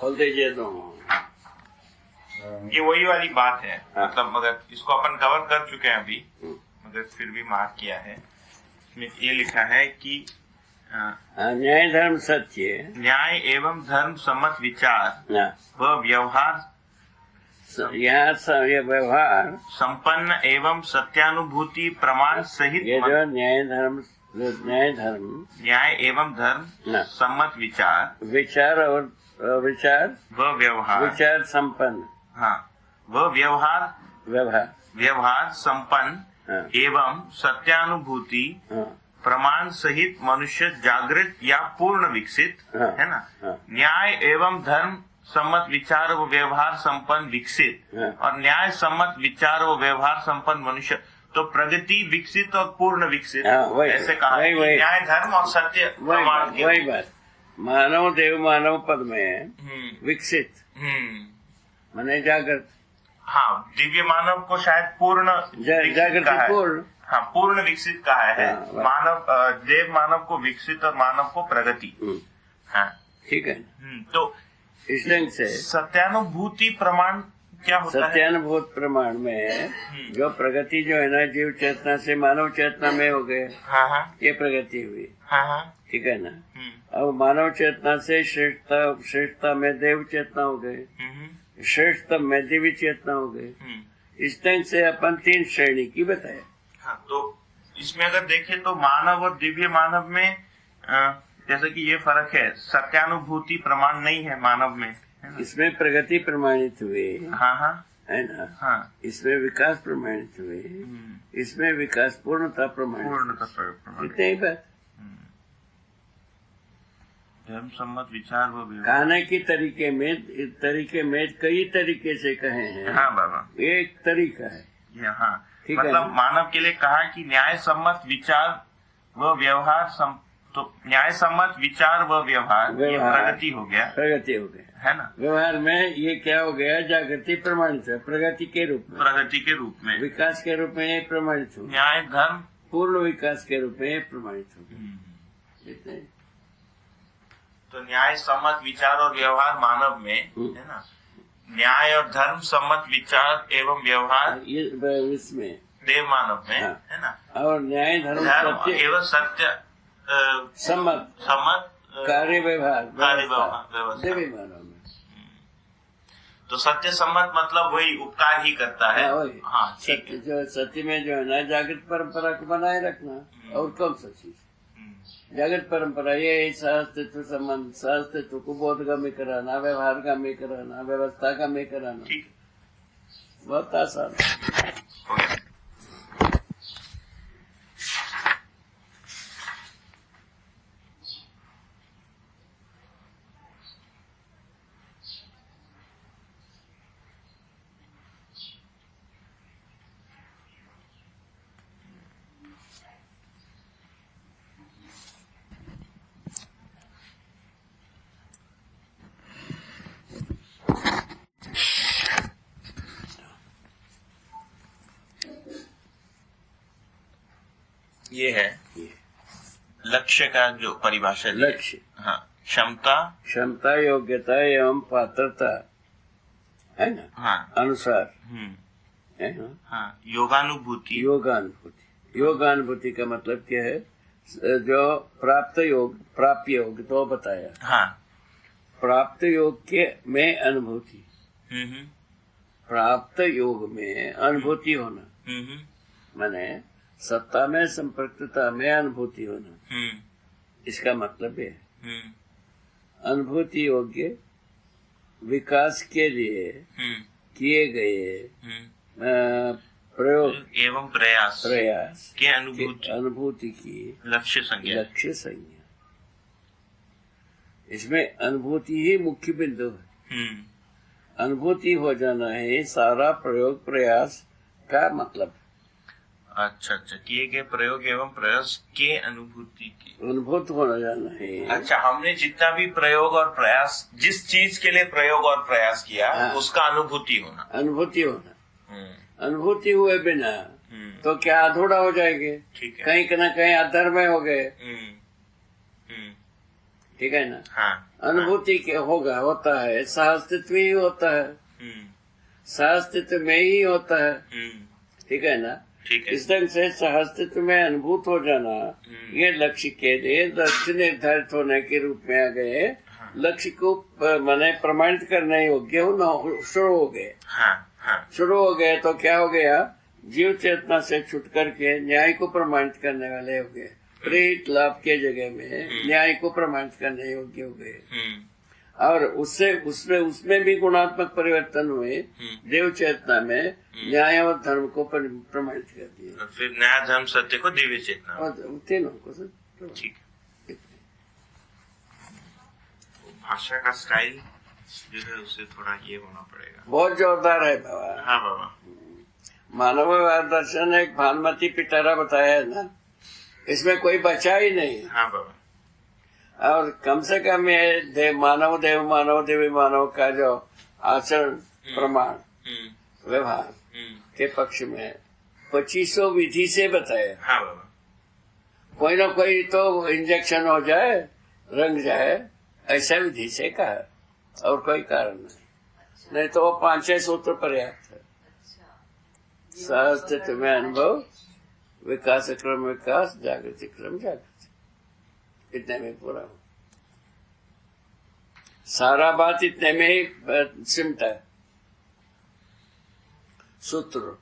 खोल दीजिए तो। ये वही वाली बात है। मतलब मगर इसको अपन कवर कर चुके हैं अभी, मगर फिर भी मार्क किया है। इसमें ये लिखा है कि न्याय धर्म सत्य, न्याय एवं धर्म सम्मत विचार व व्यवहार, यहाँ ये व्यवहार संपन्न एवं सत्यानुभूति प्रमाण सहित, ये जो न्याय एवं धर्म सम्मत विचार और विचार व व्यवहार संपन्न, हाँ, व व्यवहार संपन्न एवं सत्यानुभूति प्रमाण सहित मनुष्य जागृत या पूर्ण विकसित है ना। न्याय एवं धर्म सम्मत विचार व व्यवहार संपन्न विकसित और न्याय सम्मत विचार व व्यवहार संपन्न मनुष्य, तो प्रगति विकसित और पूर्ण विकसित, ऐसे कहा। न्याय धर्म और सत्य प्रमाण, वही बात। मानव देव मानव पद में विकसित माने जागृत, हाँ, दिव्य मानव को शायद पूर्ण जागृति पूर्ण, हाँ, पूर्ण विकसित कहा है। मानव देव मानव को विकसित और मानव को प्रगति, हाँ, ठीक है। तो इस ढंग से सत्यानुभूति प्रमाण क्या होता है? सत्यानुभूत प्रमाण में जो प्रगति जो है ना, जीव चेतना से मानव चेतना में हो गए, ये प्रगति हुई, ठीक है ना। अब मानव चेतना से श्रेष्ठता में देव चेतना हो गए, श्रेष्ठतम में दिव्य चेतना हो गए। इस ढंग से अपन 3 श्रेणी की बताए। हाँ, तो इसमें अगर देखें तो मानव और दिव्य मानव में जैसे कि ये फर्क है, सत्यानुभूति प्रमाण नहीं है मानव में, है ना? इसमें प्रगति प्रमाणित हुए, हाँ, है ना। हाँ, इसमें विकास प्रमाणित हुए, इसमें विकास पूर्णता प्रमाणित, इतने ही बात। धर्म सम्मत विचार व कहने की तरीके में कई तरीके से कहे हैं। हाँ बाबा, एक तरीका है। हाँ, ठीक मतलब है। मानव के लिए कहा कि न्याय सम्मत विचार व व्यवहार, तो न्याय सम्मत विचार व व्यवहार ये प्रगति हो गया, है ना। व्यवहार में ये क्या हो गया, जागृति प्रमाणित है, प्रगति के रूप में, विकास के रूप में प्रमाणित हो। न्याय धर्म पूर्ण विकास के रूप में प्रमाणित हो गया। तो न्याय सम्मत विचार और व्यवहार मानव में, है ना। न्याय और धर्म सम्मत विचार एवं व्यवहार इसमें देव मानव में, है ना। और न्याय धर्म एवं सत्य सम्मत कार्य व्यवहार देवी मानव में। तो सत्य सम्मत मतलब वही उपकार ही करता है। हाँ, सत्य जो सत्य में जो है ना, जागृत परंपरा को बनाए रखना। और कौन सा चीज जागृत परंपरा, ये सहअस्तित्व संबंध, सहअस्तित्व को बोधगामी कराना, व्यवहारगामी कराना, व्यवस्थागामी कराना, बहुत आसान। ये है लक्ष्य का जो परिभाषा, लक्ष्य, हाँ, क्षमता योग्यता एवं पात्रता, है ना, हाँ, अनुसार, है ना। हाँ, योगानुभूति का मतलब क्या है, जो प्राप्य योग तो बताया। हाँ, प्राप्त योग के में अनुभूति, प्राप्त योग में अनुभूति होना, माने सत्ता में संपर्कता में अनुभूति होना। इसका मतलब है अनुभूति योग्य विकास के लिए किए गए प्रयोग एवं प्रयास के अनुभूति की लक्ष्य संज्ञा। इसमें अनुभूति ही मुख्य बिंदु है। अनुभूति हो जाना है सारा प्रयोग प्रयास का मतलब। अच्छा, किए गए प्रयोग एवं प्रयास के अनुभूत होना जाना है। अच्छा, हमने जितना भी प्रयोग और प्रयास, जिस चीज के लिए प्रयोग और प्रयास किया, उसका अनुभूति होना। अनुभूति हुए बिना तो क्या अधूरा हो जाएंगे, कहीं न कहीं अधर्म हो गए। ठीक है ना। हाँ, अनुभूति के होता है, सहअस्तित्व ही होता है, सहअस्तित्व में ही होता है, ठीक है ना। ठीक है। इस ढंग से सहअस्तित्व में अनुभूत हो जाना, ये लक्ष्य के लिए लक्ष्य निर्धारित होने के रूप में आ गए। लक्ष्य को माने प्रमाणित करने योग्य शुरू हो गए। शुरू हो गए तो क्या हो गया, जीव चेतना से छुट करके न्याय को प्रमाणित करने वाले हो गए। प्रेरित लाभ के जगह में न्याय को प्रमाणित करने योग्य हो गए, और उसमें भी गुणात्मक परिवर्तन हुए। देव चेतना में न्याय और धर्म को प्रमाणित कर दिया, फिर न्याय धर्म सत्य को दिव्य चेतना, और तीनों को। ठीक है। भाषा का स्टाइल जो है उसे थोड़ा ये होना पड़ेगा, बहुत जोरदार है बाबा। हाँ बाबा। मानव दर्शन एक भानुमति पिटारा बताया है ना, इसमें कोई बचा ही नहीं। हाँ बाबा। और कम से कम ये मानव देवी मानव का जो आचरण प्रमाण व्यवहार के पक्ष में 2500 विधि से बताया। हाँ बाबा। कोई ना कोई तो इंजेक्शन हो जाए, रंग जाए, ऐसा विधि से कहा, और कोई कारण नहीं तो वो 5-6 सूत्र पर्याप्त है। सहअस्तित्व में अनुभव, विकास क्रम विकास, जागृति क्रम जागृति, इतने में पूरा हो। सारा बात इतने में ही सिमटा है। सूत्र,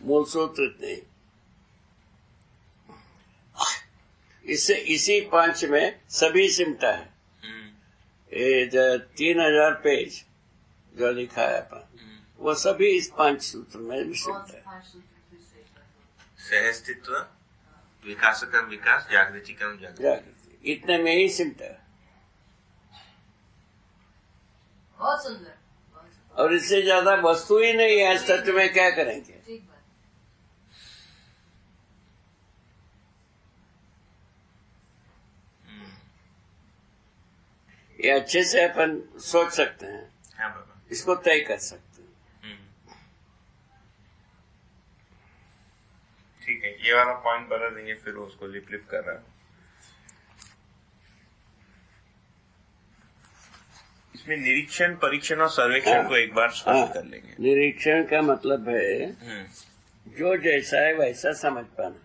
मूल सूत्र इतने, इससे इसी 5 में सभी सिमटा है। 3000 पेज जो लिखा है अपन, वो सभी इस 5 सूत्र में भी सिमटा है। सहअस्तित्व, विकास क्रम विकास, जागृति क्रम जागृति, इतने में ही सिमटा है। बहुत सुंदर। और इससे ज्यादा वस्तु ही नहीं है, सत्य में क्या करेंगे। ये अच्छे से अपन सोच सकते हैं। हाँ बाबा। इसको तय कर सकते हैं। ठीक है, ये वाला पॉइंट बना देंगे, फिर उसको लिप कर रहा है। इसमें निरीक्षण, परीक्षण और सर्वेक्षण को एक बार स्पष्ट कर लेंगे। निरीक्षण का मतलब है जो जैसा है वैसा समझ पाना।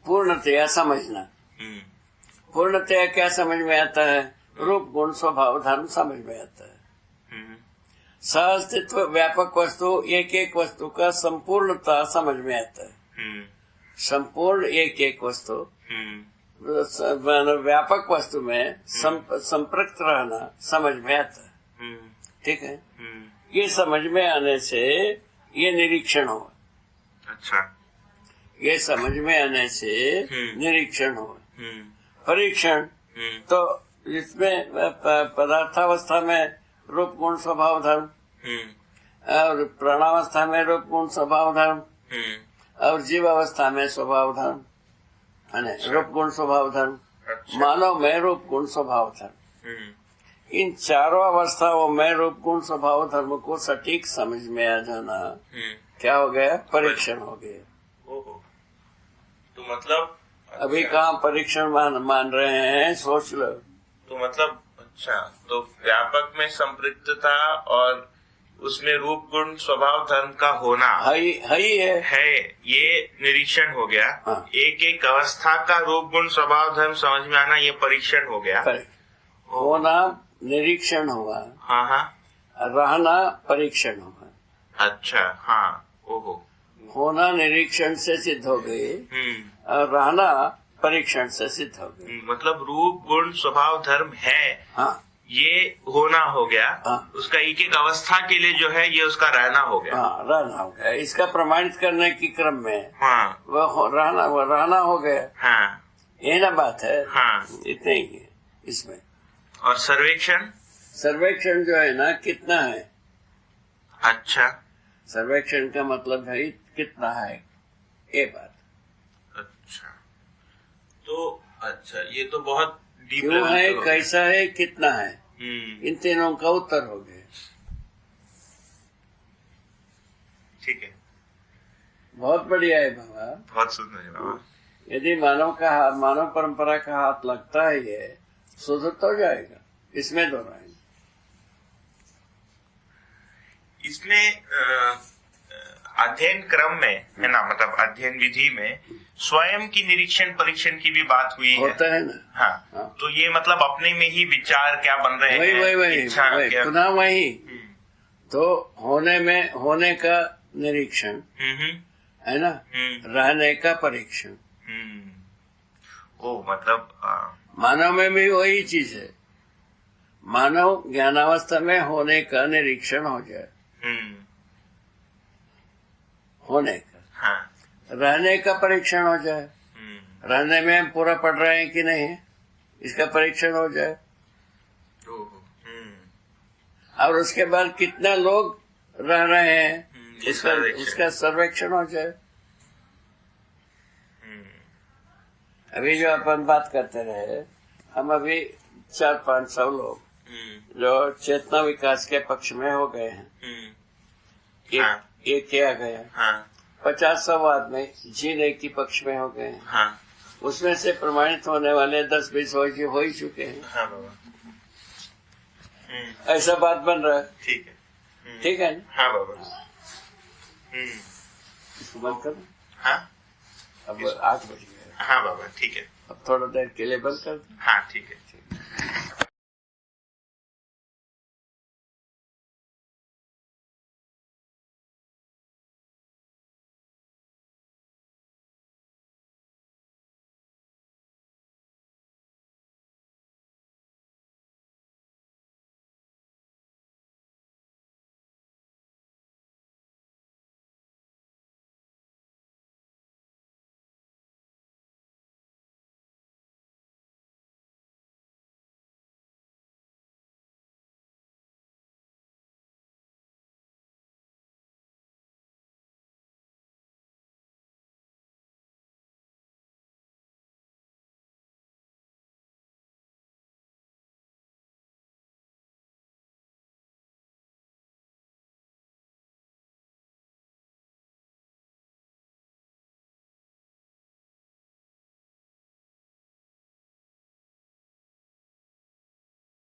पूर्णतया समझना। पूर्णतया क्या समझ में आता है, रूप गुण स्वभाव धर्म समझ में आता है। सहअस्तित्व व्यापक वस्तु, एक एक वस्तु का संपूर्णता समझ में आता है। संपूर्ण एक एक वस्तु, व्यापक वस्तु में संपृक्त रहना समझ में आता है। ठीक है, ये समझ में आने से ये निरीक्षण हो। अच्छा, ये समझ में आने से निरीक्षण हो। परीक्षण तो इसमें पदार्थावस्था में रूप गुण स्वभाव धर्म, और प्राणावस्था में रूप गुण स्वभाव धर्म, और जीव अवस्था में स्वभाव धर्म, रूप गुण स्वभाव धर्म। मानव में रूप गुण स्वभाव धर्म। इन चारों अवस्थाओं में रूप गुण स्वभाव धर्म को सटीक समझ में आ जाना क्या हो गया, परीक्षण हो गया। तो मतलब अभी कहाँ परीक्षण मान रहे हैं, सोच लो। तो मतलब अच्छा, तो व्यापक में संपृक्तता और उसमें रूप गुण स्वभाव धर्म का होना है, ये निरीक्षण हो गया। हाँ। एक एक अवस्था का रूप गुण स्वभाव धर्म समझ में आना, ये परीक्षण हो गया। होना निरीक्षण हुआ। हाँ हाँ। रहना परीक्षण हुआ। अच्छा, हाँ। ओहो। होना निरीक्षण से सिद्ध हो गई, और रहना परीक्षण से सिद्ध हो गई। मतलब रूप गुण स्वभाव धर्म है। हाँ। ये होना हो गया। हाँ। उसका एक एक अवस्था के लिए जो है ये उसका रहना हो गया। हाँ, रहना हो गया। इसका प्रमाणित करने की क्रम में हाँ। वो रहना हो गया। हाँ। ये ना बात है। हाँ। इतने ही है इसमें। और सर्वेक्षण जो है ना, कितना है। अच्छा, सर्वेक्षण का मतलब है कितना है, ये बात। अच्छा, तो अच्छा, ये तो बहुत डीप क्यों है, कैसा है, कितना है, इन तीनों का उत्तर हो गया। ठीक है। बहुत बढ़िया है बाबा, बहुत सुंदर है बाबा। यदि मानव परंपरा का हाथ लगता है ये सुधर तो जाएगा, इसमें दो राय। इसमें अध्ययन क्रम में है ना, मतलब अध्ययन विधि में स्वयं की निरीक्षण परीक्षण की भी बात हुई होता है ना। हाँ। तो ये मतलब अपने में ही विचार क्या बन रहे हैं, वही पुनः वही तो होने का निरीक्षण है ना, रहने का परीक्षण। ओ मतलब मानव में भी वही चीज है। मानव ज्ञानावस्था में होने का निरीक्षण हो जाए, होने का, हाँ। रहने का परीक्षण हो जाए, रहने में हम पूरा पढ़ रहे हैं कि नहीं, इसका परीक्षण हो जाए, और उसके बाद कितना लोग रह रहे हैं उसका सर्वेक्षण हो जाए। अभी जो अपन बात करते रहे, हम अभी 400-500 लोग जो चेतना विकास के पक्ष में हो गए हैं, ये किया गया। 50-100 में जीने की पक्ष में हो गए हैं। उसमें से प्रमाणित होने वाले 10-20 हो ही चुके हैं। ऐसा बात बन रहा है। ठीक है ना। हाँ बाबा। इसको बंद कर। हाँ अब 8 बज गए। हाँ बाबा ठीक है। अब थोड़ा देर के लिए बंद कर दो। हाँ ठीक है।